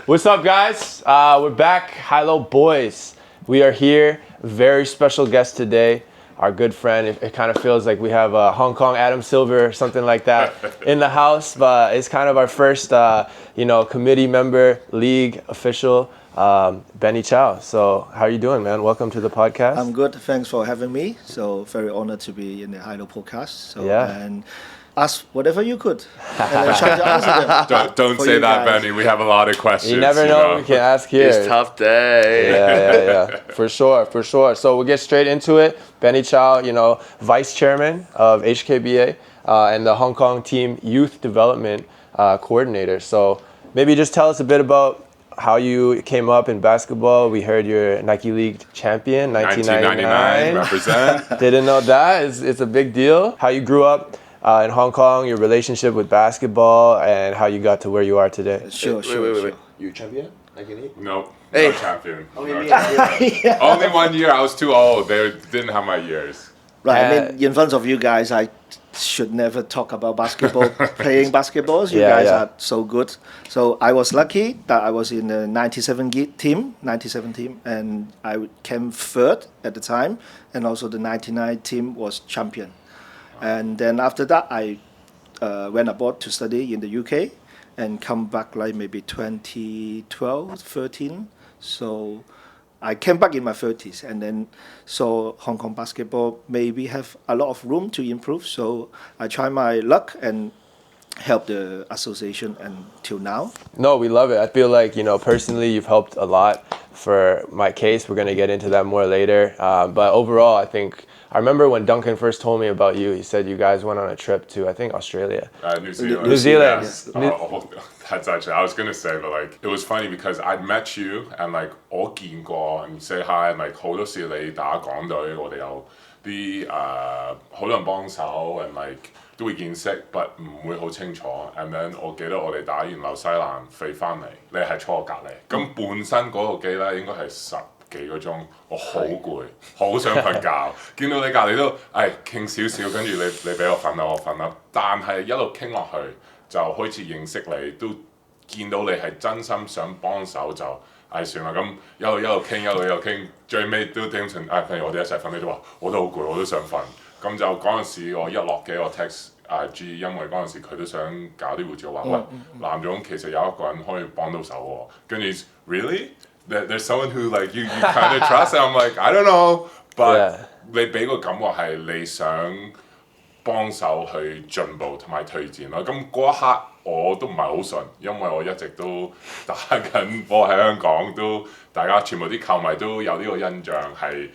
What's up, guys? We're back, Hilo Boys. We are here. Very special guest today. Our good friend. It kind of feels like we have a Hong Kong Adam Silver or something like that in the house, but it's kind of our first, committee member, league official, Benny Chow. So, how are you doing, man? Welcome to the podcast. I'm good. Thanks for having me. So very honored to be in the Hilo podcast. So and ask whatever you could, and then try to answer them. Don't say that, Benny. We have a lot of questions. You never know what we can ask here. It's a tough day. Yeah. For sure. So we'll get straight into it. Benny Chow, vice chairman of HKBA and the Hong Kong team youth development coordinator. So maybe just tell us a bit about how you came up in basketball. We heard you're Nike League champion, 1999. Represent. Didn't know that. It's a big deal. How you grew up in Hong Kong, your relationship with basketball, and how you got to where you are today. Sure. Wait. You champion? Nike League? No, Hey. no champion. Only No. Only 1 year. I was too old. They didn't have my years. Right. I mean, in front of you guys, I should never talk about basketball, playing basketballs. You guys are so good. So I was lucky that I was in the 97 team, and I came third at the time, and also the 99 team was champion. And then after that, I went abroad to study in the UK and come back like maybe 2012, 13. So I came back in my 30s and then saw Hong Kong basketball maybe have a lot of room to improve. So I tried my luck and helped the association until now. No, we love it. I feel like, personally, you've helped a lot. For my case, we're going to get into that more later. But overall, I remember when Duncan first told me about you, he said you guys went on a trip to, I think, Australia. New Zealand. New Zealand. Yes. That's actually, I was going to say, but it was funny because I'd met you and 我見過 and you say hi and 好多時你打港隊，我哋有啲好多人幫手 and 都會見識 but 唔會好清楚 and then 我記得我哋打完紐西蘭飛翻嚟，你係坐我隔離，咁本身嗰個機咧應該係10幾個鐘，我好攰，好想瞓覺，見到你隔離都傾少少，跟住你俾我瞓啦，我瞓啦，但係一路傾落去就開始認識你，都見到你係真心想幫手就算啦，咁一路傾，最尾都頂成譬如我哋一齊瞓，你都話我都好攰，我都想瞓，咁就嗰陣時我一落機我 text G， 因為嗰陣時佢都想搞啲護照，話喂藍總其實有一個人可以幫到手喎，跟住 really？There's someone who you kind of trust, and I'm like, I don't know, but 你俾個感覺係你想幫手去進步同埋推薦咯。咁嗰一刻我都唔係好順，因為我一直都打緊波喺香港，都大家全部啲球迷都有呢個印象係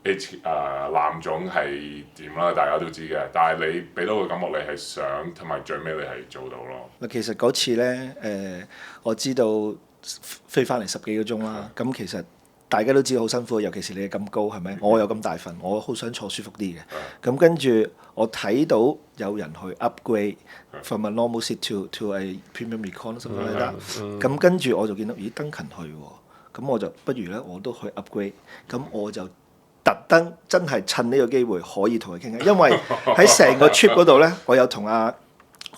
藍總係點啦，大家都知嘅。但係你俾到個感覺，你係想同埋最尾你係做到咯。其實嗰次呢，我知道飛翻嚟10幾個鐘啦，咁其實大家都知道好辛苦，尤其是你咁高係咪？我有咁大份，我好想坐舒服啲嘅。咁跟住我睇到有人去 upgrade from a normal seat to a premium econ something like that。咁跟住我就見到咦Duncan去喎，咁我就不如咧我都去 upgrade。咁我就特登真係趁呢個機會可以同佢傾偈，因為喺成個 trip 嗰度咧，我有同我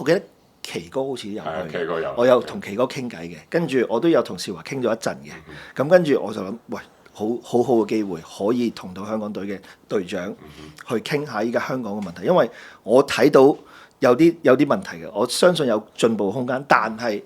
記得奇哥好似有去，我有同奇哥傾偈嘅，跟住我都有同少華傾咗一陣嘅，咁跟住我就諗，喂，好嘅機會可以同到香港隊嘅隊長去傾下依家香港嘅問題，因為我睇到有啲問題嘅，我相信有進步空間，但係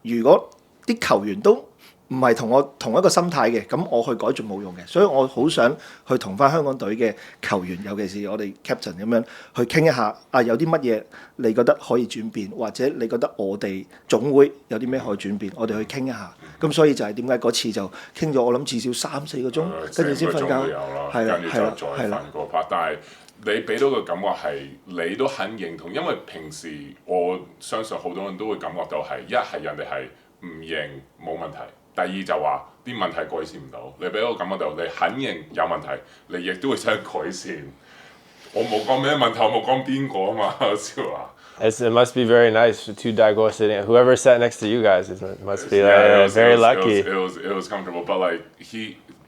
如果啲球員都唔係同我同一個心態嘅，咁我去改進冇用嘅，所以我好想去同翻香港隊嘅球員，尤其是我哋 captain 咁樣去傾一下，有啲乜嘢你覺得可以轉變，或者你覺得我哋總會有啲咩可以轉變，我哋去傾一下。咁所以就係點解嗰次就傾咗，我諗至少3-4個鐘，跟住先瞓覺。係啦，跟住就再瞓個 part。但係你俾到個感覺係你都很認同，因為平時我相信好多人都會感覺到係一係人哋係唔認冇問題。第二就話啲問題改善唔到，你俾我感覺到你肯認有問題，你亦都會想改善。我冇講咩問題，我冇講邊個啊嘛，笑話。It must be very nice for 2 Daiguo sitting. Whoever sat next to you guys, it must be very lucky. It was comfortable, but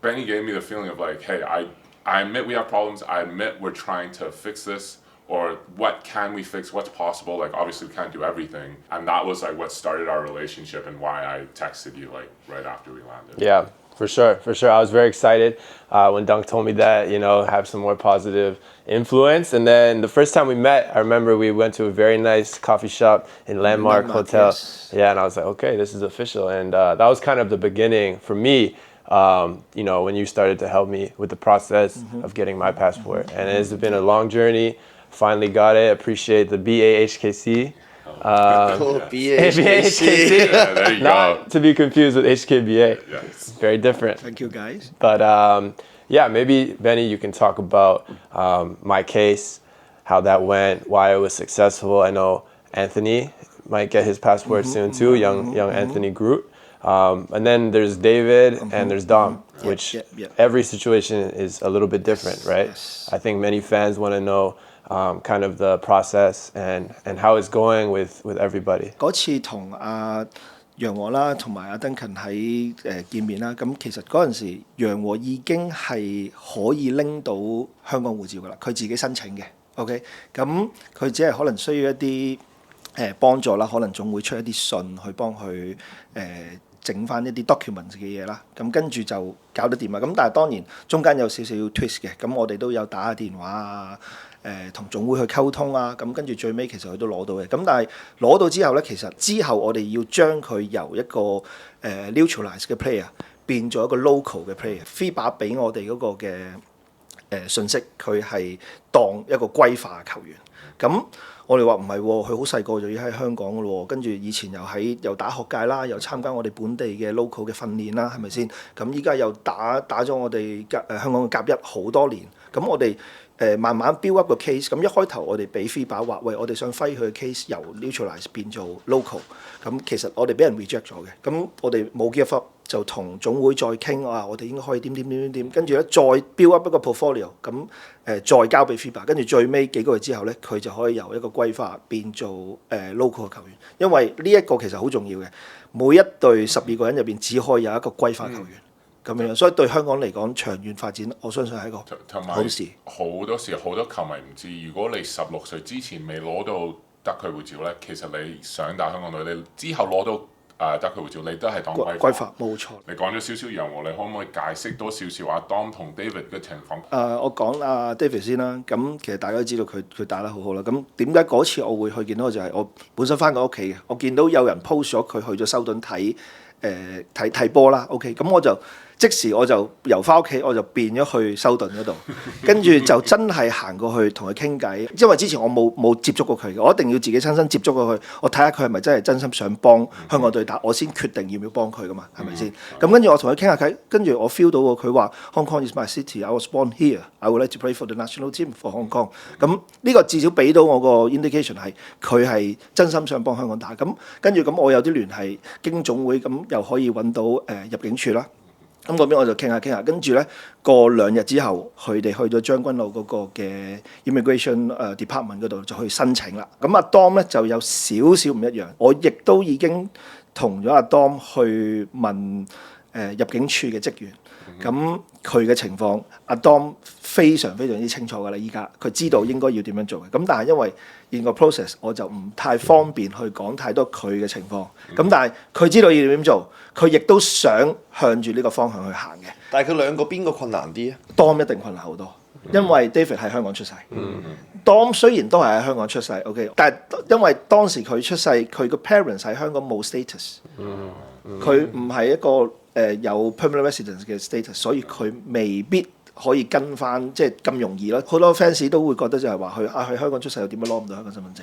Benny gave me the feeling of hey, I admit we have problems. I admit we're trying to fix this. or what can we fix, what's possible. Like obviously we can't do everything, and that was like what started our relationship and why I texted you like right after we landed. Yeah, for sure. I was very excited when Dunk told me that, have some more positive influence. And then the first time we met, I remember we went to a very nice coffee shop in Landmark Hotel. Yes. Yeah, and I was like, okay, this is official. And that was kind of the beginning for me, when you started to help me with the process of getting my passport. And it's been a long journey. Finally got it. Appreciate the BAHKC. BAHKC. Yeah, there you go. Not to be confused with HKBA. Yes. Very different. Thank you guys. But maybe Benny, you can talk about my case, how that went, why it was successful. I know Anthony might get his passport soon too, young Anthony Groot. And then there's David and there's Dom, which every situation is a little bit different, right? Yes. I think many fans want to know kind of the process and how it's going with everybody. 嗰次同楊和啦，同埋阿 Duncan 喺見面啦。咁其實嗰陣時，楊和已經係可以拎到香港護照噶啦，佢自己申請嘅。OK， 咁佢只係可能需要一啲幫助啦，可能總會出一啲信去幫佢整翻一啲 documents 嘅嘢啦。咁跟住就搞得掂啦。咁但係當然中間有少少 twist 嘅，咁我哋都有打下電話啊。同總會去溝通啊，咁跟住最尾其實佢都攞到嘅，咁但係攞到之後咧，其實之後我哋要將佢由一個neutralize 嘅 player 變做一個 local 嘅 player。FIBA 俾我哋嗰個嘅信息，佢係當一個歸化球員。咁我哋話唔係喎，佢好細個就已經喺香港嘅咯，跟住以前又打學界啦，又參加我哋本地嘅 local 嘅訓練啦，係咪先？咁依家又打咗我哋香港嘅甲一好多年，咁我哋慢慢 build up 個 case， 咁一開頭我哋俾 FIBA 話，喂，我哋想揮佢嘅 case 由 neutralize 變做 local， 咁其實我哋俾人 reject 咗嘅，咁我哋冇 give up，就同總會再傾我哋應該可以點，跟住咧再 build up 一個 portfolio， 咁再交俾 FIBA， 跟住最尾幾個月之後咧，佢就可以由一個歸化變做local 嘅球員，因為呢一個其實好重要嘅，每一隊12個人入邊只可以有一個歸化球員。咁樣，所以對香港嚟講長遠發展，我相信係一個好事。好多時好多球迷唔知，如果你16歲之前未攞到德區護照咧，其實你想打香港隊，你之後攞到德區護照，你都係當歸化。冇錯。你講咗少少楊和，你可唔可以解釋多少少阿 Dom 同 David 嘅情況？我講阿 David 先啦。咁其實大家都知道佢打得好好啦。咁點解嗰次我會去見到就係我本身翻過屋企嘅，我見到有人 post 咗佢去咗修頓睇波啦。OK， 咁我就即時我就由翻屋企我就變咗去修頓嗰度，跟住就真係行過去同佢傾偈，因為之前我冇接觸過佢嘅，我一定要自己親身接觸過佢，我睇下佢係咪真係真心想幫香港隊打，我先決定要唔要幫佢噶嘛，係咪先？咁跟住我同佢傾下偈，跟住我 feel 到佢話 Hong Kong is my city, I was born here, I would like to play for the national team for Hong Kong。咁呢個至少俾到我個 indication 係佢係真心想幫香港打。咁跟住咁我有啲聯繫經總會，咁又可以揾到入境處啦。咁嗰邊我就傾下，跟住咧過2日之後，佢哋去咗將軍澳嗰個嘅 immigration department 嗰度就去申請啦。咁阿 Dom 咧就有少少唔一樣，我亦都已經同咗阿 Dom 去問入境處嘅職員，咁佢嘅情況，阿 Dom 非常之清楚㗎啦。依家佢知道應該要點樣做嘅，咁但係因為in個 process 我就唔太方便去講太多佢嘅情況，咁但係佢知道要點做，佢亦都想向住呢個方向去行嘅。但係佢兩個邊個困難啲啊？ Dom 一定困難好多，因為 David 喺香港出世。Dom 雖然都係喺香港出世 ，OK， 但係因為當時佢出世，佢個 parents 喺香港冇 status，佢唔係一個有 permanent residence 嘅 status， 所以佢未必可以跟翻即係咁容易咯。好多 fans 都會覺得就係話去香港出世又點樣攞唔到香港身份證？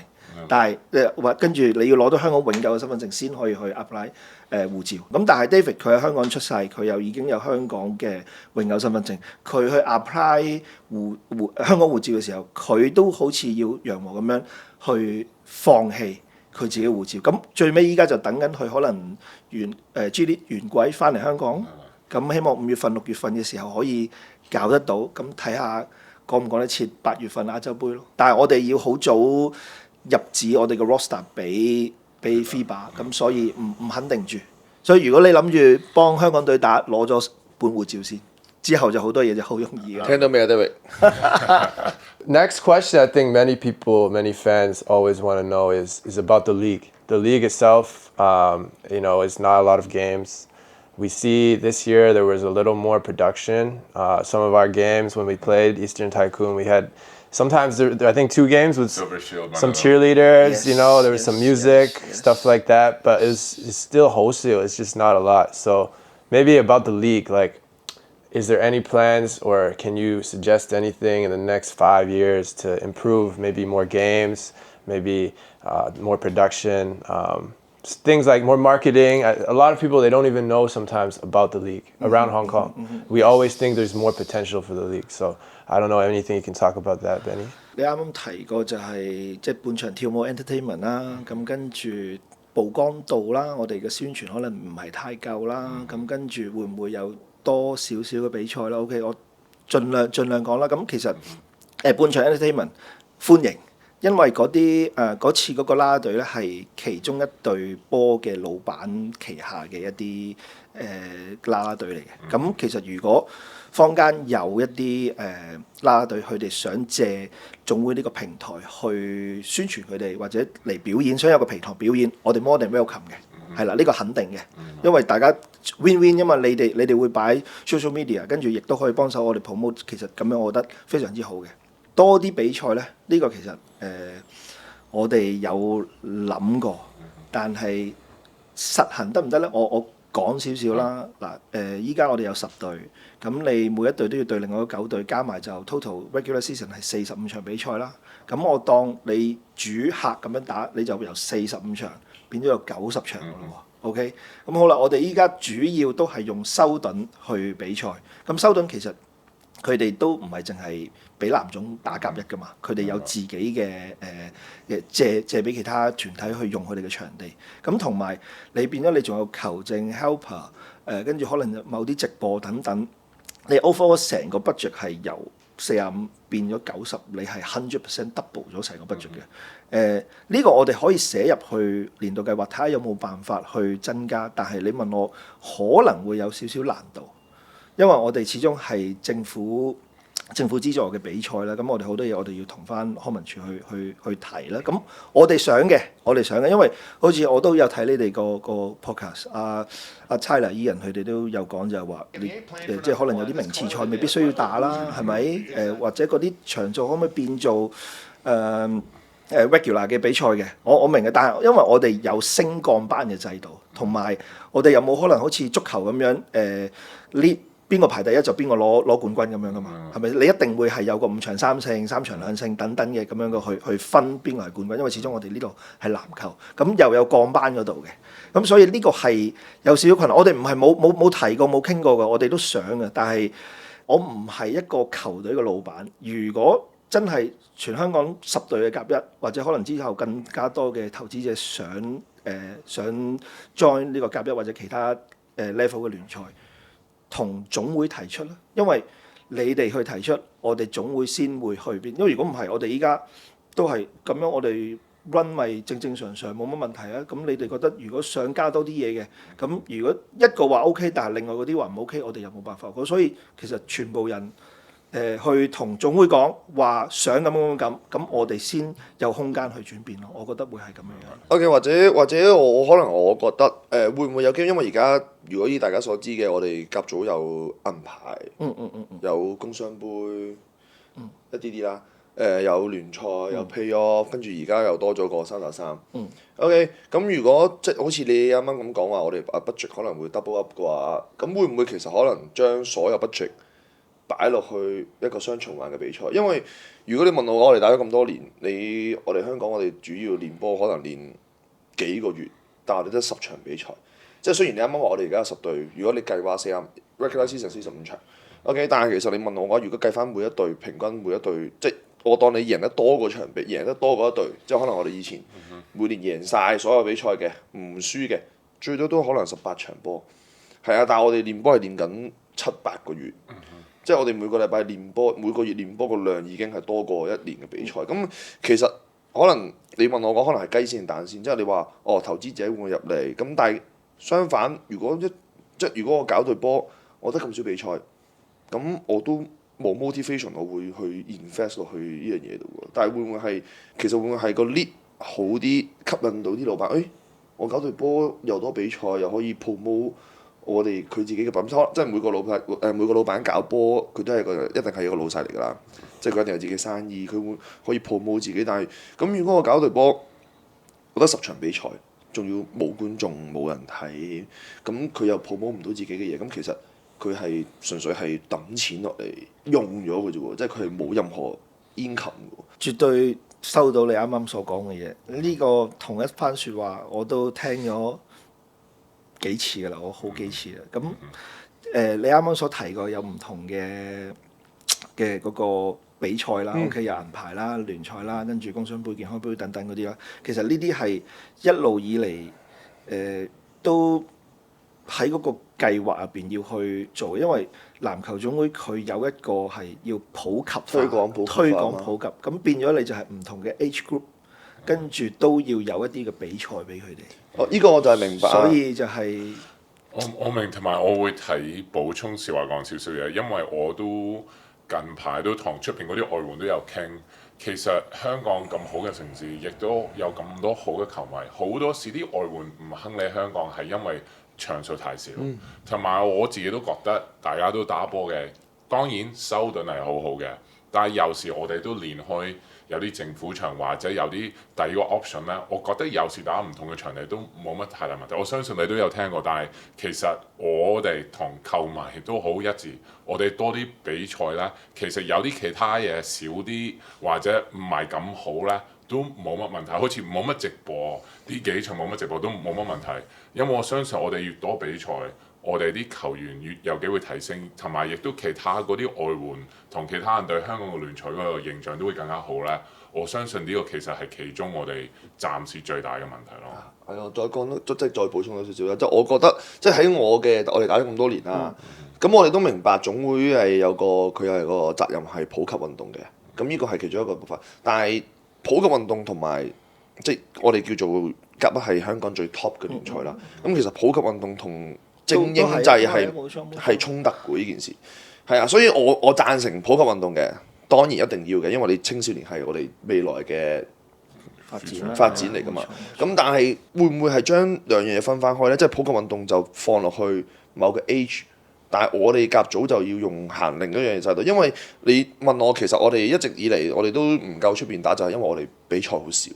但係跟住你要攞到香港永久嘅身份證先可以去 apply 護照。咁但係 David 佢喺香港出世，佢又已經有香港嘅永久身份證。佢去 apply 香港護照嘅時候，佢都好似要楊和咁樣去放棄佢自己護照。咁最尾依家就等緊佢可能G League 完季翻嚟香港。咁希望5月份、6月份嘅時候可以搞得到。咁睇下講唔講得切8月份亞洲杯咯。但係我哋要好早入紙我哋嘅 roster 俾 FIBA， 咁所以唔肯定住。所以如果你諗住幫香港隊打，攞咗本護照先，之後就好多嘢就好容易㗎。聽到未啊，David？ next question I think many people, many fans always want to know is about the league. The league itself, it's not a lot of games. We see this year there was a little more production. Some of our games when we played Eastern Tycoon, we had sometimes I think 2 games with Silver Shield, some one of them. cheerleaders. Yes, There was some music, yes. stuff like that. But it's still wholesale. It's just not a lot. So maybe about the league, like, is there any plans or can you suggest anything in the next 5 years to improve maybe more games, maybe more production, things like more marketing? A lot of people, they don't even know sometimes about the league around Hong Kong. We always think there's more potential for the league. So I don't know anything you can talk about that, Benny. 你啱啱提過就係即係半場跳舞 entertainment 啦，咁跟住曝光度啦，我哋嘅宣傳可能唔係太夠啦，咁跟住會唔會有多少少嘅比賽啦 ？OK，我盡量講啦。咁其實半場 entertainment 歡迎，因為嗰次嗰個啦啦隊咧係其中一隊波嘅老闆旗下嘅一啲啦啦隊嚟嘅。咁其實如果坊間有一啲啦啦隊，佢哋想借總會呢個平台去宣傳佢哋，或者嚟表演，想有個平台表演，我哋 more than welcome 嘅，係啦，呢個肯定嘅，因為大家 win win，因為你哋會擺 social media，跟住亦都可以幫手我哋 promote，其實咁樣我覺得非常之好嘅。多啲比賽咧，呢個其實我哋有諗過，但係實行得唔得咧？我講少少啦。嗱依家我哋有10隊，咁你每一隊都要對另外嗰9隊，加埋就 total regular season 係45場比賽啦。咁我當你主客咁樣打，你就由45場變咗有90場㗎咯喎。OK， 咁好啦，我哋依家主要都係用修頓去比賽。咁修頓其實佢哋都唔係淨係俾藍總打甲一㗎嘛，佢哋有自己嘅借俾其他團體去用佢哋嘅場地。咁同埋你變咗你仲有球證 helper，跟住可能某啲直播等等，你 overall 成個 budget 係由45變咗90，你係100% double 咗成個 budget 嘅。呢個我哋可以寫入去年度計劃，睇下有冇辦法去增加。但係你問我可能會有少少難度。因為我哋始終係政府資助嘅比賽啦，咁我哋好多嘢我哋要同翻康文署去提啦。咁我哋想嘅，因為好似我都有睇你哋個 podcast，阿 Tyler Ian 佢哋都有講就係話，即係可能有啲名次賽未必需要打啦，係咪？或者嗰啲場數可唔可以變做regular 嘅比賽嘅？我明嘅，但係因為我哋有升降班嘅制度，同埋我哋有冇可能好似足球咁樣呢？邊個排第一就邊個攞冠軍咁樣噶嘛？係咪？你一定會係有個5場3勝、3場2勝等等嘅咁樣嘅去分邊個係冠軍，因為始終我哋呢度係籃球，咁又有降班嗰度嘅，咁所以呢個係有少少困難。我哋唔係冇提過冇傾過嘅，我哋都想嘅，但係我唔係一個球隊嘅老闆。如果真係全香港10隊嘅甲一，或者可能之後更加多嘅投資者想 join 呢個甲一或者其他level 嘅聯賽。同總會提出啦，因為你哋去提出，我哋總會先會去邊。因為如果唔係，我哋依家都係咁樣，我哋 run 咪正常冇乜問題啊。咁你哋覺得如果想加多啲嘢嘅，咁如果一個話 OK，但係另外嗰啲話唔 OK，我哋又冇辦法。所以其實全部人去同總會講話想咁，我哋先有空間去轉變咯。我覺得會係咁樣。OK， 或者我覺得會唔會有機會？因為而家如果依大家所知嘅，我哋甲組有銀牌，有工商杯，一啲啦，有聯賽，有 playoff， 跟住而家又多咗個3打3。OK， 咁如果即係好似你啱啱咁講話，我哋budget 可能會 double up 嘅話，咁會唔會其實可能將所有 budget擺落去一個雙循環嘅比賽？因為如果你問我哋打咗咁多年，我哋香港我哋主要練波可能練幾個月，但係我哋得10場比賽。即係雖然你啱啱話我哋而家有10隊，如果你計話regular season 45場 ，OK， 但係其實你問我嘅話，如果計翻每一隊平均每一隊，即係我當你贏得多個場比，贏得多過一隊，即係可能我哋以前每年贏晒所有比賽嘅，唔輸嘅，最多都可能18場波。係啊，但係我哋練波係練緊7-8個月。即係我哋每個禮拜練波，每個月練波個量已經係多過一年嘅比賽。咁其實可能你問我講，可能係雞先蛋先。即係你話投資者會唔會入嚟？咁但係相反，如果我搞隊波，我得咁少比賽，咁我都冇 motivation，我會去 invest 落去呢樣嘢度喎。但係會唔會係其實會唔會係個 lead 好啲，吸引到啲老闆？我搞隊波又多比賽，又可以 promote 我哋佢自己嘅品質。即係每個老闆搞波，佢都係一定係一個老細嚟㗎啦。即係佢一定有自己生意，佢會可以 promote 自己。但係咁如果我搞隊波，我覺得10場比賽，仲要冇觀眾冇人睇，咁佢又 promote 唔到自己嘅嘢，咁其實佢係純粹係抌錢落嚟用咗嘅啫喎，即係佢係冇任何 income 嘅。絕對收到你啱啱所講嘅嘢，呢個同一番説話我都聽咗幾次㗎啦，我好幾次啦。咁你啱啱所提過有唔同嘅嗰個比賽啦，OK 有銀牌啦、聯賽啦，跟住工商杯、健康杯等等嗰啲啦。其實呢啲係一路以嚟都喺嗰個計劃入邊要去做，因為籃球總會佢有一個係要普及化、推廣普及，咁變咗你就係唔同嘅 age group， 跟住都要有一啲嘅比賽俾佢哋。呢個我就係明白。所以就係我明，同埋我會睇補充少話講少少嘢，因為我都近排都同出邊嗰啲外援都有傾。其實香港咁好嘅城市，亦都有咁多好嘅球迷，好多時啲外援唔肯嚟香港係因為場數太少，同埋我自己都覺得大家都打波嘅，當然修頓係好好嘅，但係有時我哋都練開有啲政府場或者有啲第二個 option 咧，我覺得有時打唔同嘅場地都冇乜太大問題。我相信你都有聽過，但係其實我哋同球迷都好一致，我哋多啲比賽咧，其實有啲其他嘢少啲或者唔係咁好咧，都冇乜問題。好似冇乜直播，呢幾場冇乜直播都冇乜問題，因為我相信我哋越多比賽，我哋啲球員越有機會提升，同埋亦都其他嗰啲外援同其他人對香港嘅聯賽嗰個形象都會更加好咧。我相信呢個其實係其中我哋暫時最大嘅問題咯。係啊，再講多即係再補充多少少啦。即係我覺得，即係喺我哋打咗咁多年啦，咁我哋都明白總會係佢係個責任係普及運動嘅。咁呢個係其中一個部分。但係普及運動同埋即係我哋叫做甲一係香港最 top 嘅聯賽啦。咁其實普及運動同精英制係衝突嘅呢件事。係啊，所以我贊成普及運動嘅。當然一定要嘅，因為你青少年係我哋未來嘅發展嚟㗎嘛。咁但係會唔會係將兩樣嘢分開呢？即係普及運動就放落去某個 age， 但係我哋甲組就要用行另一樣嘢制度。因為你問我，其實我哋一直以嚟我哋都唔夠出邊打，就係因為我哋比賽好少。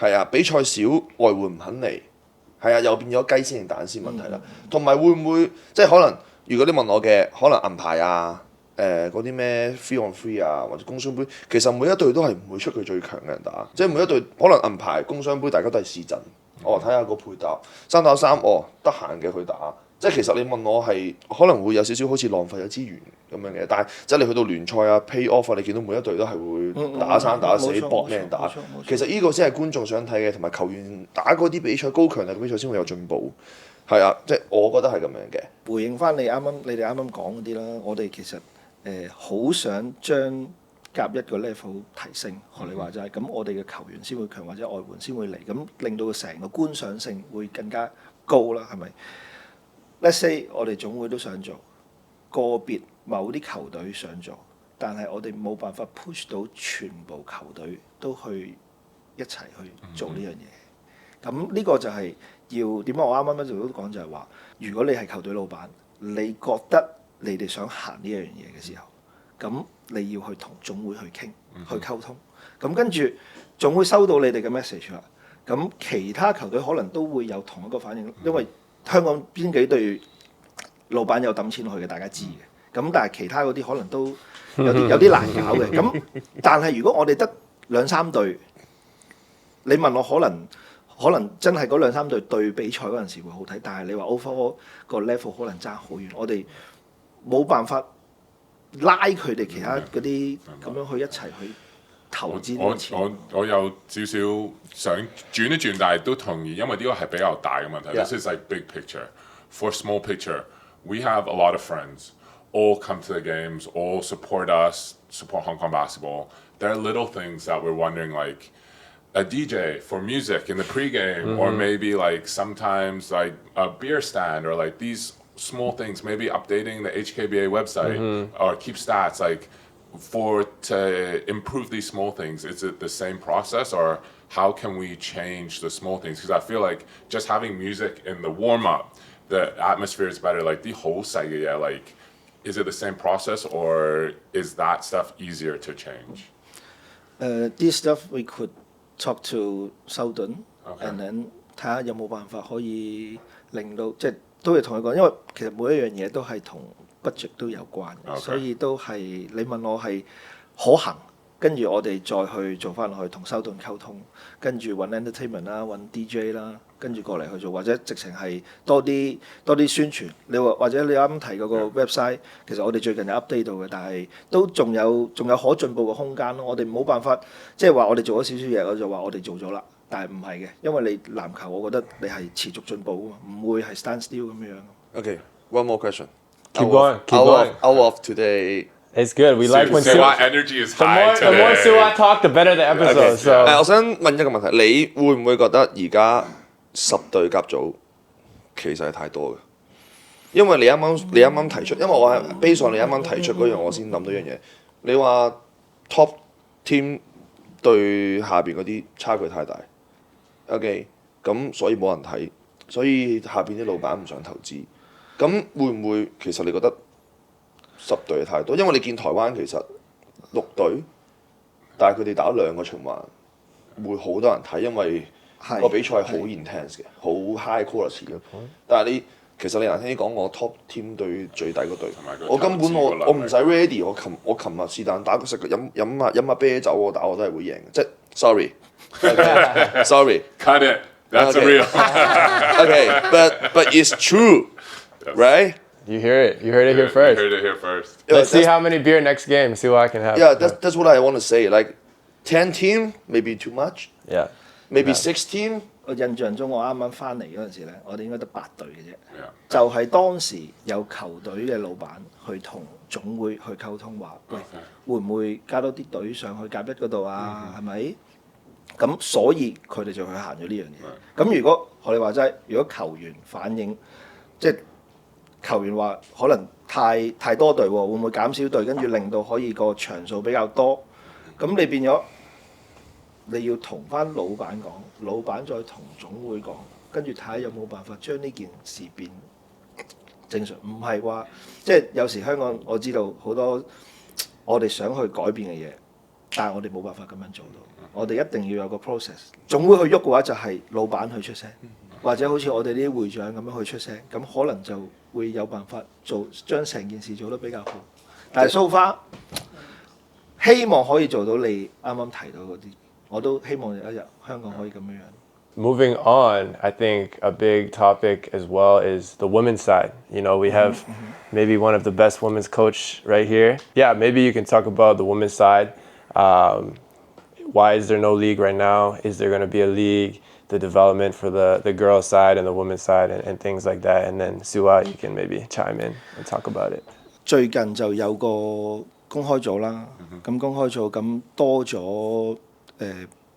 係啊，比賽少，外援唔肯嚟。係啊，又變咗雞先定蛋先問題啦。同埋會唔會即係可能？如果你問我嘅，可能銀牌啊。嗰啲咩 3 on 3啊，或者工商杯，其實每一隊都係唔會出佢最強嘅人打，即係每一隊可能銀牌、工商杯大家都係試陣，睇下個配搭3打3，得閒嘅去打，即係其實你問我係可能會有少少好似浪費咗資源咁樣嘅，但係即係你去到聯賽啊、pay off 啊，你見到每一隊都係會打生打死搏命人打，其實呢個先係觀眾想睇嘅，同埋球員打嗰啲比賽高強嘅比賽先會有進步，係啊，即係我覺得係咁樣嘅。回應翻你哋啱啱講嗰啲啦，我哋其實好想將甲一個 level 提升，學你話齋，咁我哋嘅球員先會強，或者外援先會嚟，咁令到成個觀賞性會更加高啦，係咪 ？Let's say 我哋總會都想做，個別某啲球隊想做，但係我哋冇辦法 push 到全部球隊都去一齊去做呢樣嘢。咁呢個就係要點解我啱啱一直都講就係話，如果你係球隊老闆，你覺得你哋想行呢樣嘢嘅時候，咁你要去同總會去傾，去溝通。咁跟住總會收到你哋嘅 message 啦。咁其他球隊可能都會有同一個反應，因為香港邊幾隊老闆有抌錢去嘅，大家知嘅。咁但係其他嗰啲可能都有啲難搞嘅。咁但係如果我哋得2-3隊，你問我可能真係嗰2-3隊對比賽嗰陣時會好睇，但係你話 overall 個 level 可能爭好遠，我哋冇辦法拉佢哋其他嗰啲咁樣去一齊去投資啲錢。我有少少想轉一轉，但係都同意，因為呢個係比較大嘅問題。This is like big picture. For small picture, we have a lot of friends, all come to the games, all support us, support Hong Kong basketball. There are little things that we're wondering, like a DJ for music in the pregame, or maybe like sometimes like a beer stand, or like these small things, maybe updating the HKBA website or keep stats, like to improve these small things, is it the same process or how can we change the small things? Because I feel like just having music in the warm-up, the atmosphere is better. Like the whole segment, like, is it the same process or is that stuff easier to change? This stuff we could talk to Sheldon Okay. and then 睇下有冇辦法可以令到即係都要同佢講，因為其實每一樣嘢都係同 budget 都有關嘅 Okay. 所以都係你問我係可行，跟住我哋再去做翻落去同Sheldon溝通，跟住揾 entertainment 啦，揾 DJ 啦，跟住過嚟去做，或者直情係多啲宣傳。你話或者你啱啱提嗰個 website， 其實我哋最近有 update 到嘅，但係都仲有可進步嘅空間咯。我哋冇辦法即係話我哋做咗少少嘢，我就話我哋做咗啦。但係唔係嘅，因為你籃球，我覺得你係持續進步啊嘛，唔會係 stand still 咁樣。Okay, one more question. Keep going, keep going. Out of today. It's good. We like when Siwa energy is high the more today. Siwa talk, the better the episode. Okay. So 我想問一個問題，你會唔會覺得而家10隊甲組其實係太多嘅？因為你啱啱提出，因為我係 base on 你啱啱提出嗰樣，我先諗到一樣嘢。你話 top team 對下邊嗰啲差距太大，OK， 咁所以冇人睇，所以下邊啲老闆唔想投資。咁會唔會其實你覺得10隊太多？因為你見台灣其實6隊，但係佢哋打2個循環，會好多人睇，因為個比賽係好 intense 嘅，好 high quality 嘅。但係其實你難聽啲講，我 top team 對最低嗰隊，我根本我唔使 ready， 我琴日是但打食飲下啤酒我打我都係會贏嘅，即係 sorry Cut it. That's Okay. real. okay but it's true right you hear it. You heard it here first. You heard it here first. Let's see how many beer next game. See what I can have. yeah that's what I want to say like 10 team maybe too much Yeah. maybe 6 team 我印象中我啱啱翻嚟嗰陣時咧，我哋應該得8隊嘅啫。 Yeah. 就係當時有球隊嘅老闆去同總會去溝通話，喂，會唔會加多啲隊上去甲一嗰度啊？係咪？咁所以佢哋就去行咗呢樣嘢。咁如果學你話齋，如果球員反映，即係球員話可能太多隊喎，會唔會減少隊，跟住令到可以個場數比較多？咁你變咗你要同翻老闆講，老闆再同總會講，跟住睇下有冇辦法將呢件事變正常，唔係話即係有時香港我知道好多我哋想去改變嘅嘢，但係我哋冇辦法咁樣做到。我哋一定要有個 process。總會去喐嘅話，就係老闆去出聲，或者好似我哋呢啲會長咁樣去出聲，咁可能就會有辦法將成件事做得比較好。但係 so far 希望可以做到你啱啱提到嗰啲，我都希望有一日香港可以咁樣樣。Moving on, I think a big topic as well is the women's side. You know, we have maybe one of the best women's coach right here. Yeah, maybe you can talk about the women's side. Why is there no league right now? Is there going to be a league? The development for the girls' side and the women's side and things like that. And then Siwa, you can maybe chime in and talk about it. 最近就有個公開組啦，咁公開組咁多咗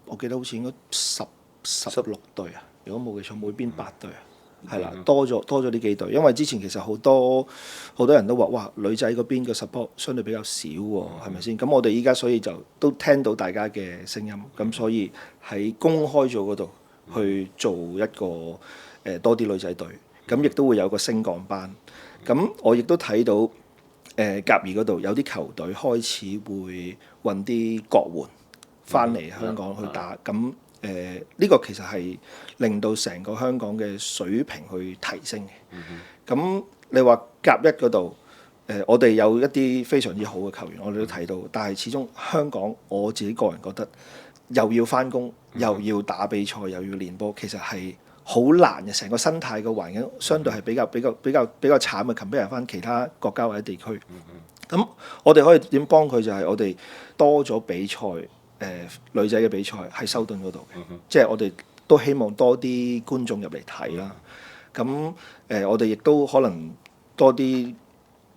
我記得好似應該16隊啊，如果冇記錯，每邊8隊啊，係啦，多咗呢幾隊，因為之前其實好多人都話，哇，女仔嗰邊嘅 support 相對比較少喎，係咪先？咁我哋依家所以就都聽到大家嘅聲音，咁所以喺公開組嗰度去做一個多啲女仔隊，咁亦都會有個升降班。咁我亦都睇到甲二嗰度有啲球隊開始會揾啲國援翻嚟香港去打，咁呢個其實係令到成個香港嘅水平去提升嘅。咁你話甲一嗰度我哋有一啲非常之好嘅球員，我哋都睇到，但係始終香港我自己個人覺得又要翻工，又要打比賽，又要練波，其實係好難嘅。成個生態嘅環境相對係比較慘嘅，compare翻其他國家或者地區。咁我哋可以點幫佢？就係我哋多咗比賽，女仔嘅比賽喺修頓嗰度嘅，即係我哋都希望多啲觀眾入嚟睇啦。咁我哋亦都可能多啲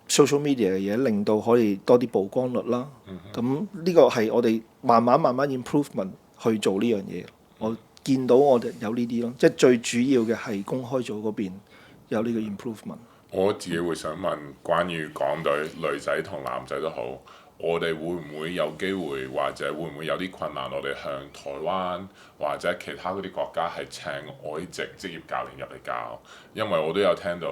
social media 嘅嘢，令到可以多啲曝光率啦。咁呢個係我哋慢慢 improvement 去做呢樣嘢。我見到我哋有呢啲咯，即係最主要嘅係公開組嗰邊有呢個 improvement。我自己會想問關於港隊女仔同男仔都好，我哋會唔會有機會或者會唔會有啲困難？我哋向台灣或者其他嗰啲國家係請外籍職業教練入嚟教，因為我都有聽到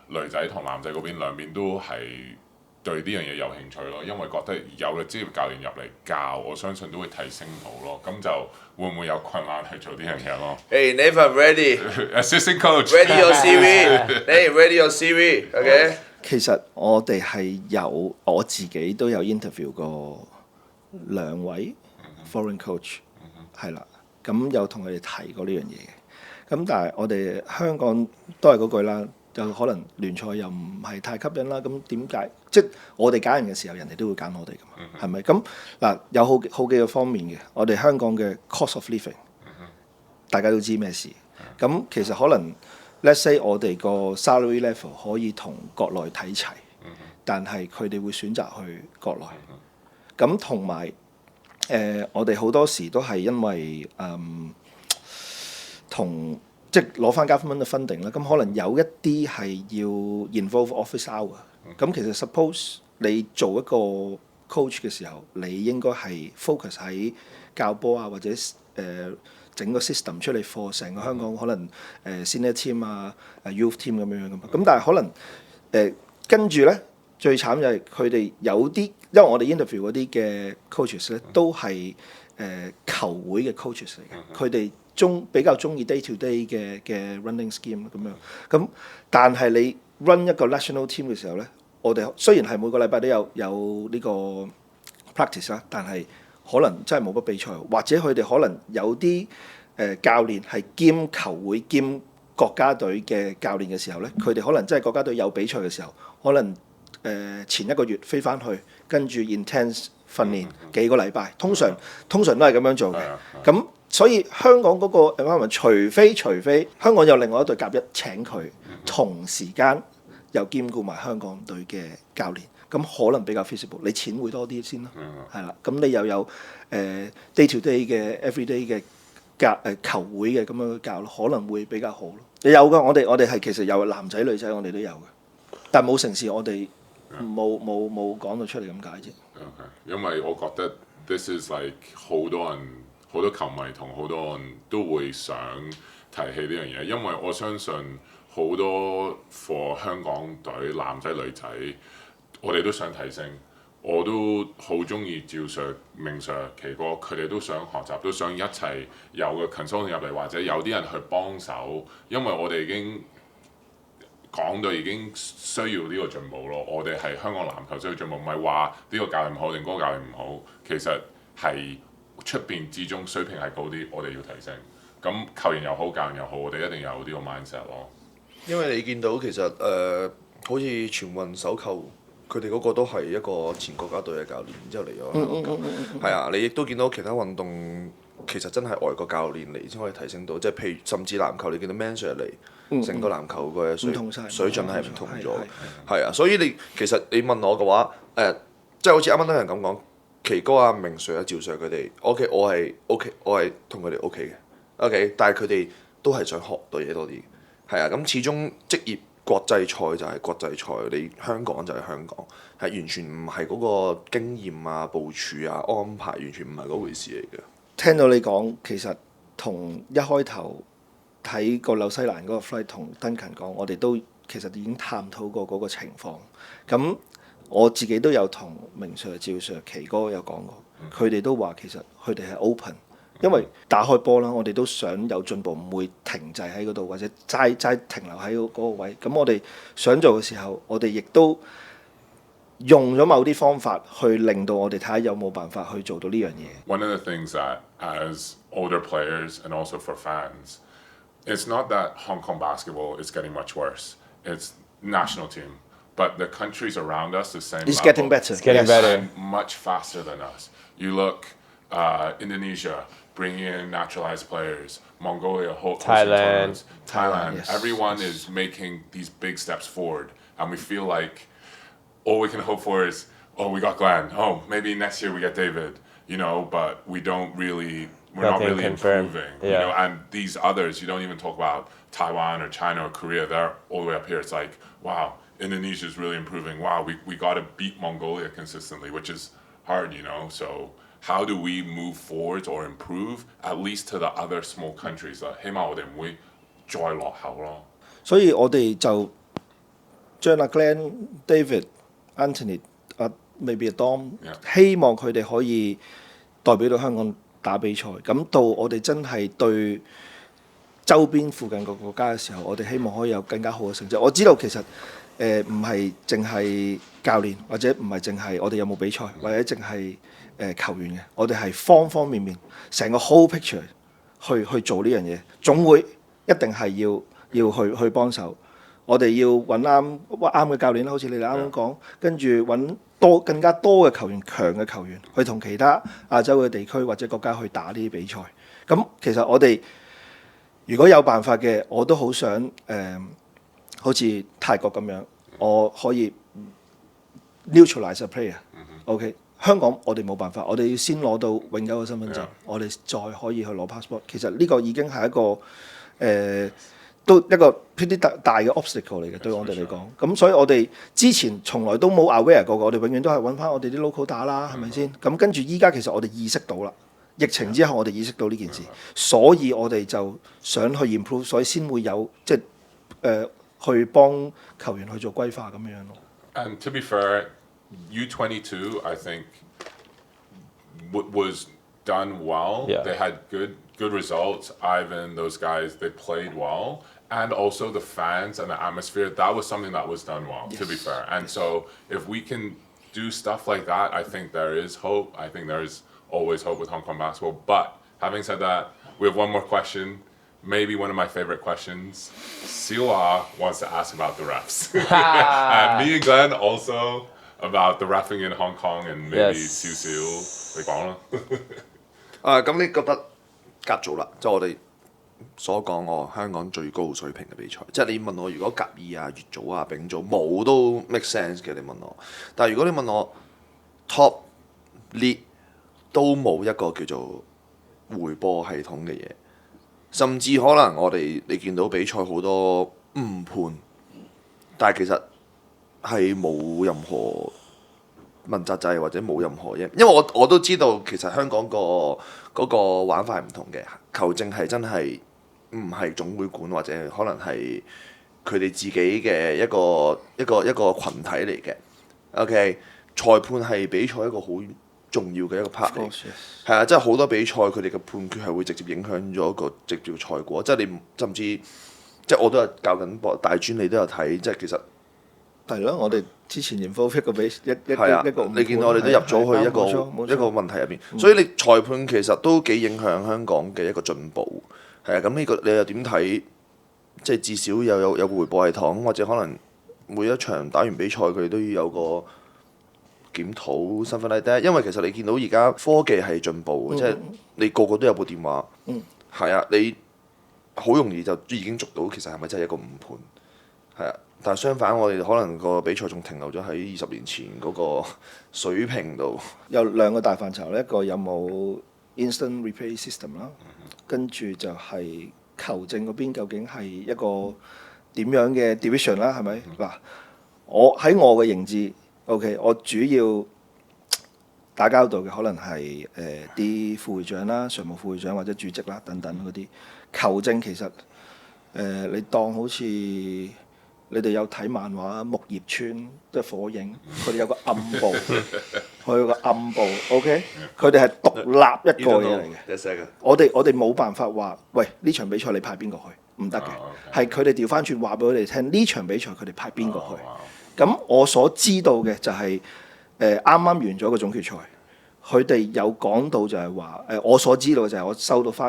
女仔同男仔嗰邊兩邊都係對呢樣嘢有興趣咯，因為覺得有個職業教練入嚟教，我相信都會提升到咯。咁就會唔會有困難去做呢樣嘢咯？Hey, Nathan, ready? Assistant coach. Ready your CV. Hey, ready your CV. OK. 其實我哋係有我自己都有 interview 過2位 foreign coach 係啦，咁有同佢哋提過呢樣嘢嘅。咁但係我哋香港都係嗰句啦。就可能聯賽又唔係太吸引啦，咁點解？即係我哋揀人嘅時候，人哋都會揀我哋㗎嘛，係咪？咁嗱有好幾個方面嘅，我哋香港嘅 cost of living，大家都知咩事。咁其實可能 let's say 我哋個 salary level 可以同國內睇齊，但係佢哋會選擇去國內。咁同埋我哋好多時都係因為同即係攞翻government嘅 funding 啦，咁可能有一啲係要 involve office hour。咁其實 suppose 你做一個 coach 嘅時候，你應該係 focus 喺教波啊，或者整個 system 出嚟 for 成個香港可能senior team 啊、youth team 咁樣噶嘛。咁但係可能跟住咧，最慘就係佢哋有啲，因為我哋 interview 嗰啲嘅 coaches 咧，都係球會嘅 coaches 嚟嘅，佢哋比較中意 day to day 嘅 running scheme 咁樣，咁但係你 run 一個 national team 嘅時候咧，我哋雖然係每個禮拜都有呢個 practice 啦，但係可能真係冇乜比賽，或者佢哋可能有啲教練係兼球會兼國家隊嘅教練嘅時候咧，佢哋可能真係國家隊有比賽嘅時候，可能前一個月飛翻去，跟住 intense 訓練幾個禮拜，通常都係咁樣做嘅，咁。所以香港嗰個 environment，除非香港有另外一隊甲一請佢，同時間又兼顧埋香港隊嘅教練，咁可能比較 feasible， 你錢會多啲先咯，係啦，咁你又有day to day 嘅 everyday 嘅球會嘅咁樣教咯，可能會比較好咯。你有㗎，我哋係其實有男仔女仔，我哋都有嘅，但冇成事，我哋冇講到出嚟咁解啫。因為我覺得 this is like 好多球迷同好多人都會想提起呢樣嘢，因為我相信好多 for 香港隊男仔女仔，我哋都想提升，我都好中意趙 Sir、明 Sir、奇哥，佢哋都想學習，都想一齊有個 consultant 入嚟，或者有啲人去幫手，因為我哋已經講到已經需要呢個進步咯。我哋係香港籃球需要進步，唔係話呢個教練唔好定嗰個教練唔好，其實係。出邊之中水平係高啲，我哋要提升。咁球員又好，教練又好，我哋一定有呢個 mindset 咯。因為你見到其實好似全運手球，佢哋嗰個都係一個前國家隊嘅教練，然之後嚟咗香港。係啊，你亦都見到其他運動其實真係外國教練嚟先可以提升到，即係譬如甚至籃球，你見到 Man Sir 嚟，成個籃球嘅水準係唔同咗。係啊，所以其實你問我嘅話，即係好似啱啱啲人咁講。奇哥啊、明 Sir 啊、趙 Sir 佢哋 OK， 我係同佢哋 OK 嘅 OK， 但係佢哋都係想學到嘢多啲，係啊，咁始終職業國際賽就係國際賽，你香港就係香港，係完全唔係嗰個經驗啊、部署啊、安排，完全唔係嗰回事嚟嘅。聽到你講，其實同一開頭睇個紐西蘭嗰個 flight 同 Duncan 講，我哋都其實已經探討過嗰個情況，咁。我自己都有同明 Sir、趙 Sir、奇哥有講過，佢哋都話其實佢哋係 open， 因為打開波啦，我哋都想有進步，唔會停滯喺嗰度，或者齋停留喺嗰個位。咁我哋想做嘅時候，我哋亦都用咗某啲方法去令到我哋睇下有冇辦法去做到呢樣嘢。One of the things that as older players and also for fans, it's not that Hong Kong basketball is getting much worse. It's national team. But the countries around us, the same It's level, getting better. It's getting better. Much faster than us. You look, Indonesia, bringing in naturalized players. Mongolia, Thailand. Yes. Everyone is making these big steps forward. And we feel like all we can hope for is, oh, we got Glenn. Oh, maybe next year we get David. But we don't really... We're not really improving, Yeah. And these others, you don't even talk about Taiwan or China or Korea, they're all the way up here. It's like, wow, Indonesia's really improving. Wow, we got to beat Mongolia consistently, which is hard, you know. So how do we move forward or improve at least to the other small countries 啦？起碼我哋唔會再落後咯。所以我哋就將阿 Glenn、David、Anthony maybe 阿 Dom， 希望佢哋可以代表到香港打比賽。咁到我哋真係對周邊附近個國家嘅時候，我哋希望可以有更加好嘅成績。我知道其實唔係淨係教練，或者唔係淨係我哋有冇比賽，或者淨係球員嘅，我哋係方方面面成個 whole picture 去做呢樣嘢。總會一定係要去幫手。我哋要揾啱嘅教練啦，好似你哋啱啱講，跟住揾更加多嘅球員，強嘅球員，去同其他亞洲嘅地區或者國家去打呢啲比賽。咁其實我哋如果有辦法嘅，我都好想好似泰國咁樣，我可以 neutralize a player。OK， 香港我哋冇辦法，我哋要先攞到永久嘅身份證，我哋再可以去攞 passport。其實呢個已經係一個都一個 pretty 大嘅 obstacle 嚟嘅，對我哋嚟講。咁所以我哋之前從來都冇 aware 過，我哋永遠都係揾翻我哋啲 local 打啦，係咪先？咁跟住依家其實我哋意識到啦，疫情之後我哋意識到呢件事，所以我哋就想去 improve， 所以先會有即係去幫球員去做歸化咁樣咯。And to be fair, U22 I think was done well. Yeah. They had good results. Ivan, those guys, they played well. And also the fans and the atmosphere, that was something that was done well, to be fair. And so if we can do stuff like that, I think there is hope. I think there is always hope with Hong Kong basketball. But having said that, we have one more question. Maybe one of my favorite questions. Siwa wants to ask about the refs. And me and Glenn also about the reffing in Hong Kong and maybe 少少你講啦。咁你覺得甲組啦，即係我哋所講香港最高水平嘅比賽，即係你問我如果甲二啊、乙組啊、丙組冇都 make sense 嘅，你問我。但係如果你問我 top league 都冇一個叫做回播系統嘅嘢，甚至可能你見到比賽好多誤判，但係其實係冇任何問責制或者冇任何嘢，因為我都知道其實香港嗰個玩法係唔同嘅，球證係真係唔係總會管或者可能係佢哋自己嘅一個群體嚟嘅。OK， 裁判係比賽一個好重要嘅一個 part 嚟，係啊，即係好多比賽佢哋嘅判決係會直接影響咗一個直接賽果，即係你甚至即係我都係教緊博大專，你都有睇，即係其實。係咯，我哋之前 involve 一個比一個，你見到我哋都入咗去一個問題入邊，所以你裁判其實都幾影響香港嘅一個進步。係啊，咁呢個你又點睇？即係至少有個回播系統，或者可能每一場打完比賽佢哋都要有個檢討身份嚟嘅。因為其實你見到而家科技係進步，即係你個個都有部電話。係啊，你好容易就已經捉到其實係咪真係一個誤判？係啊。但係相反，我哋可能個比賽仲停留咗喺20年前嗰個水平度。有兩個大範疇咧，一個有冇 instant replay system 啦，跟住就係球證嗰邊究竟係一個點樣嘅 division 啦，係咪？嗱，我喺我嘅認知 ，OK， 我主要打交道嘅可能係啲副會長啦、常務副會長或者主席啦等等嗰啲球證，其實你當好似。你哋有睇漫畫《木葉村》即係火影，佢哋有個暗部，佢有個暗部 ，OK， 佢哋係獨立一個嘢嚟嘅。我哋冇辦法話，喂呢場比賽你派邊個去？唔得嘅，係佢哋調翻轉話俾我哋聽，呢場比賽佢哋派邊個去？咁我所知道嘅就係啱啱完咗個總決賽，佢哋有講到就係話我所知道嘅就係我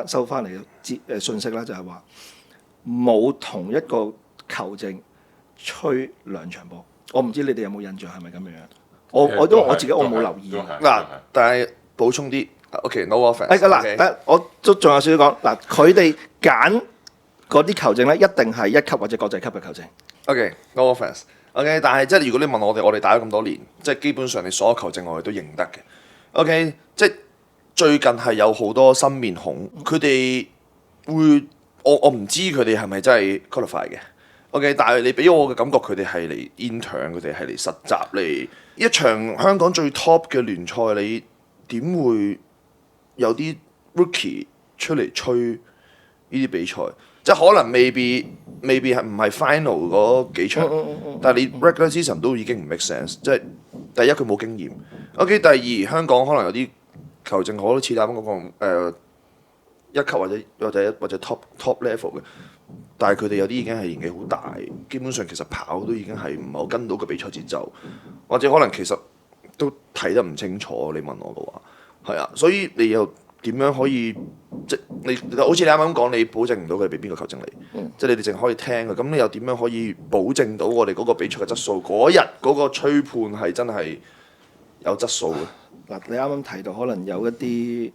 收翻嚟嘅信息啦，就係話冇同一個球證。吹2場波，我唔知你哋有冇印象係咪咁樣？我自己我冇留意。嗱，但係補充啲 ，OK，no offence。嗱，我都仲有少少講。嗱，佢哋揀嗰啲球證咧，一定係1級或者國際級嘅球證。OK，no offence。OK， 但係即係如果你問我哋打咗咁多年，即係基本上你所有球證我哋都認得嘅。OK， 即係最近係有好多新面孔，佢哋會。我唔知佢哋係咪真係 qualify 嘅。OK， 但係你俾我嘅感覺，佢哋係嚟 intern，佢哋係嚟實習嚟一場香港最 top 嘅聯賽，你點會有啲 rookie 出嚟吹呢啲比賽？即係可能未必係唔係 final 嗰幾場，但係你 regular season 都已經唔 make sense。即係第一佢冇經驗 ，OK， 第二香港可能有啲球證好似打緊嗰個一級或者 top level 嘅。但係佢哋有啲已經係年紀好大，基本上其實跑都已經係唔係好跟到個比賽節奏，或者可能其實都睇得唔清楚。你問我嘅話，係啊，所以你又點樣可以即你好似你啱啱講，你保證唔到佢哋俾邊個球證你，即係你哋淨可以聽嘅。咁你又點樣可以保證到我哋嗰個比賽嘅質素？嗰日嗰個吹判係真係有質素嘅。嗱，你啱啱提到可能有一啲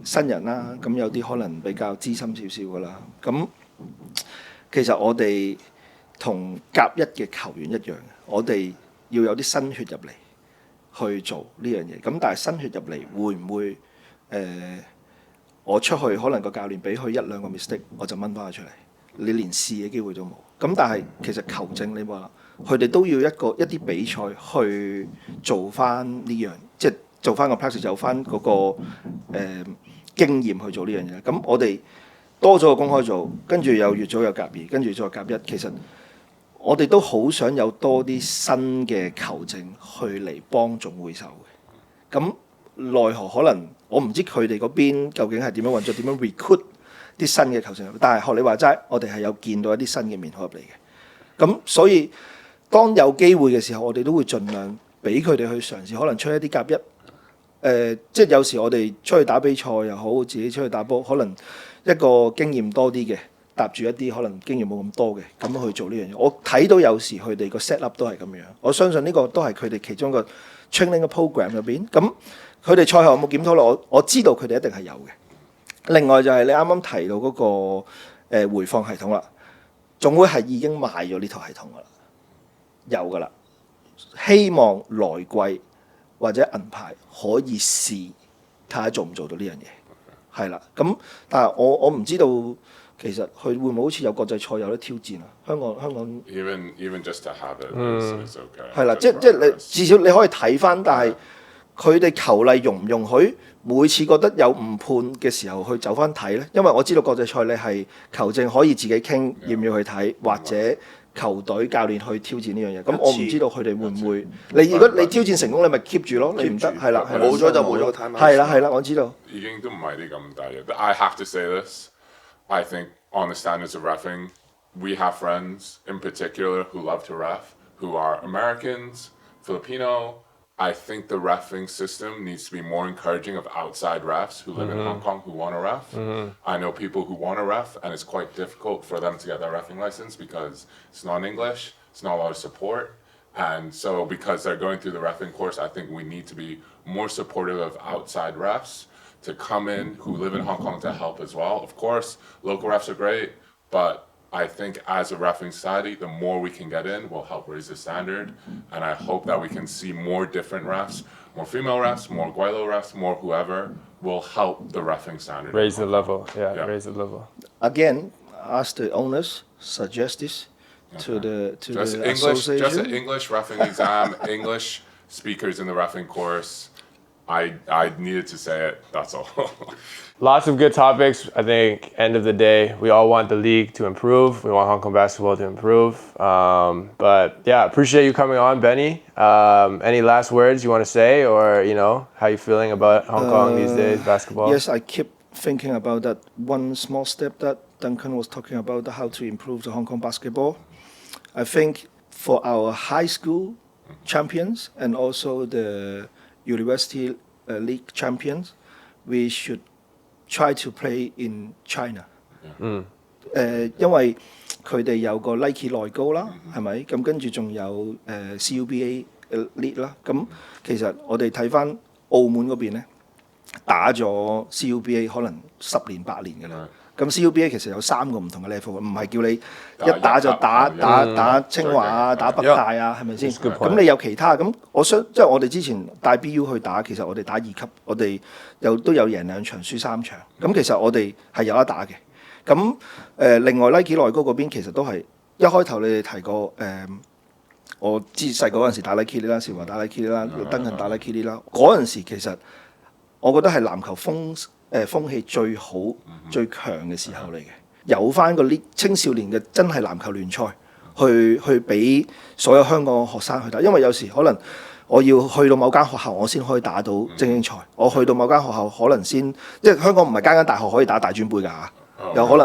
新人啦，咁有啲可能比較資深少少㗎啦，咁。其實我哋同甲一嘅球員一樣，我哋要有啲新血入嚟去做呢樣嘢。咁但係新血入嚟會唔會我出去可能個教練俾佢一兩個 mistake， 我就掹翻佢出嚟，你連試嘅機會都冇。咁但係其實球證你話佢哋都要一啲比賽去做翻呢樣，即係做翻個 practice， 有翻嗰個經驗去做呢樣嘢。咁我哋多咗個公開組，跟住又越組有甲二，跟住再甲一。其實我哋都好想有多啲新嘅球證去嚟幫總會手嘅。咁奈何可能我唔知佢哋嗰邊究竟係點樣運作，點樣 recruit 啲新嘅球證。但係學你話齋，我哋係有見到一啲新嘅面孔入嚟嘅。咁所以當有機會嘅時候，我哋都會盡量俾佢哋去嘗試，可能出一啲甲一。即係有時我哋出去打比賽又好，自己出去打波，可能一個經驗多啲嘅，搭住一啲可能經驗冇咁多嘅，咁樣去做呢樣嘢。我睇到有時佢哋個 set up 都係咁樣，我相信呢個都係佢哋其中一個 training 嘅 program 入邊。咁佢哋賽後有冇檢討咧？我知道佢哋一定係有嘅。另外就係你啱啱提到嗰個回放系統啦，總會係已經賣咗呢套系統噶啦，有噶啦。希望來季或者銀牌可以試睇下做唔做到呢樣嘢，係啦。咁但係我唔知道其實佢會唔會好似有國際賽有得挑戰啊？香港 even just to have it is okay。係啦，即你至少你可以睇翻，但係佢哋球例容唔容許每次覺得有誤判嘅時候去走翻睇咧？因為我知道國際賽你係球證可以自己傾要唔要去睇，或者球隊教練去挑戰呢樣嘢。咁我唔知道佢哋會唔會？如果你挑戰成功，你咪 keep 住咯。你唔得係啦，冇咗就冇咗個 time。係啦，我知道。已經都唔係啲咁大嘅。But I have to say this. I think on the standards of reffing, we have friends in particular who love to ref, who are Americans, Filipino. I think the reffing system needs to be more encouraging of outside refs who live in Hong Kong who want to ref. I know people who want to ref, and it's quite difficult for them to get their reffing license because it's not English, it's not a lot of support. And so because they're going through the reffing course, I think we need to be more supportive of outside refs to come in who live in Hong Kong to help as well. Of course, local refs are great, but I think as a reffing society, the more we can get in will help raise the standard. And I hope that we can see more different refs, more female refs, more Guaylo refs, more whoever will help the reffing standard. Raise the level. Yeah, raise the level. Again, ask the owners, suggest this to the association. Just an English reffing exam, English speakers in the reffing course. I needed to say it, that's all. Lots of good topics. I think end of the day, we all want the league to improve. We want Hong Kong basketball to improve. But yeah, appreciate you coming on, Benny. Any last words you want to say, or how you feeling about Hong Kong these days, basketball? Yes, I keep thinking about that one small step that Duncan was talking about, how to improve the Hong Kong basketball. I think for our high school champions and also the University League champions, we should try to play in China。因為佢哋有個 Nike 內高啦，係咪？咁跟住仲有CUBA League 啦。咁其實我哋睇翻澳門嗰邊咧，打咗 CUBA 可能10年8年㗎啦。咁 CUBA 其實有3個唔同嘅 level， 唔係叫你一打就打清華啊，打北大啊，係咪先？咁你有其他咁，即係我哋之前帶 BU 去打，其實我哋打2級，我哋都有贏2場，輸3場。咁其實我哋係有得打嘅。咁另外 Nike 內高嗰邊其實都係一開頭你哋提過我之前細個嗰陣時打 Nike 啦，少華打 Nike 啦，登近打 Nike 啦，嗰陣時其實我覺得係籃球風氣最好、最強嘅時候嚟嘅，有翻個青少年嘅真係籃球聯賽，去俾所有香港學生去打，因為有時可能我要去到某間學校，我先可以打到精英賽。我去到某間學校，可能先，因為香港唔係間大學可以打大專杯㗎嚇，有可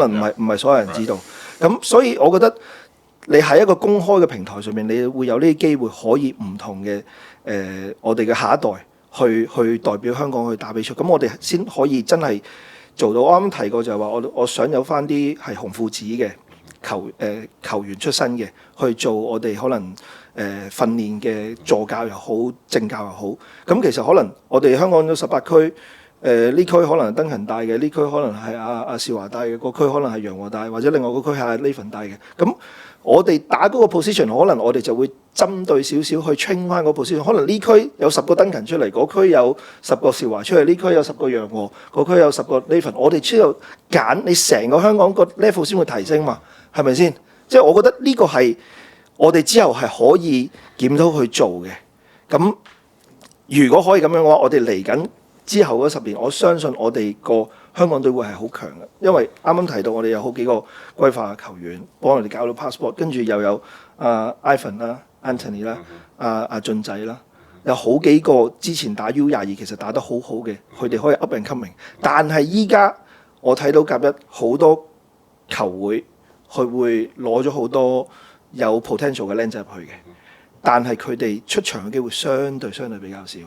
能唔係所有人知道。咁所以我覺得你喺一個公開嘅平台上面，你會有呢啲機會可以唔同嘅我哋嘅下一代去代表香港去打比賽。咁我哋先可以真係做到。我啱啱提過就係話，我想有翻啲係紅褲子嘅球員出身嘅去做我哋可能訓練嘅助教又好，正教又好。咁其實可能我哋香港有18區，呢區可能係登勤帶嘅，呢區可能係阿少華帶嘅，個區可能係楊和帶，或者另外個區係阿 Nathan 帶嘅。咁我哋打嗰個 position， 可能我哋就會針對少少去 train 翻嗰個 position。可能呢區有10個登勤出嚟，嗰區有10個少華出嚟，呢區有10個楊和，嗰區有10個 Nathan。我哋之後揀你成個香港個 level 先會提升嘛，係咪先？即係我覺得呢個係我哋之後係可以檢討去做嘅。咁如果可以咁樣嘅話，我哋嚟緊之後嗰10年，我相信我哋個香港隊會係好強嘅，因為啱啱提到我哋有好幾個歸化嘅球員幫我哋搞到 passport， 跟住又有Ivan 啦、Anthony 啦、阿俊仔啦，有好幾個之前打 U22 其實打得好好嘅，佢哋可以 up and coming。但係依家我睇到甲一好多球會，佢會攞咗好多有 potential 嘅僆仔入去嘅，但係佢哋出場嘅機會相對比較少。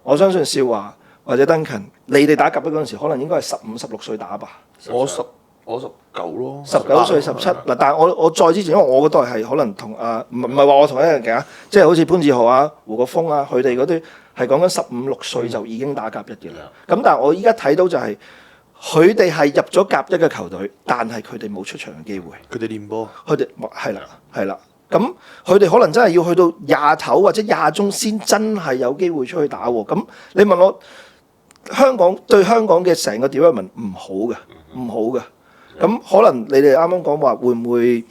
我相信少華或者登勤，你哋打甲一嗰陣時，可能應該係15、16歲打吧。我19咯，19歲17嗱，但係我再之前，因為我嗰代係可能同唔係話我同一樣嘅，即係好似潘志豪啊、胡國峰啊，佢哋嗰啲係講緊15、16歲就已經打甲一嘅啦。咁但係我依家睇到就係佢哋係入咗甲一嘅球隊，但係佢哋冇出場嘅機會。佢哋練波，佢哋係啦。咁佢哋可能真係要去到20頭或者20中先真係有機會出去打喎。咁你問我香港嘅成個 development 唔好嘅。咁可能你哋啱啱講話會唔會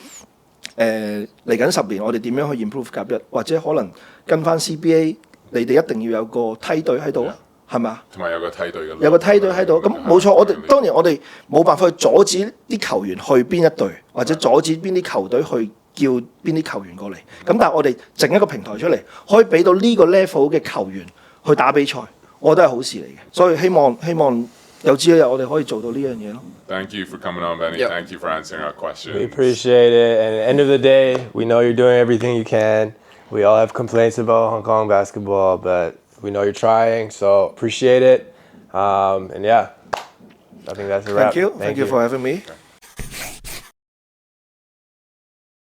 嚟緊10年我哋點樣去 improve 甲一，或者可能跟翻 CBA， 你哋一定要有個梯隊喺度啊，係咪啊？同埋有個梯隊嘅，有個梯隊喺度。咁冇錯，我哋當然我哋冇辦法去阻止啲球員去邊一隊，或者阻止邊啲球隊去叫邊啲球員過嚟。咁但係我哋整一個平台出嚟，可以俾到呢個 level 嘅球員去打比賽，我覺得係好事嚟嘅。所以希望有朝一日我哋可以做到呢樣嘢咯。Thank you for coming on, Benny. Yep. Thank you for answering our questions. We appreciate it. And at the end of the day, we know you're doing everything you can. We all have complaints about Hong Kong basketball, but we know you're trying, so appreciate it. And yeah, I think that's a wrap. Thank you for having me.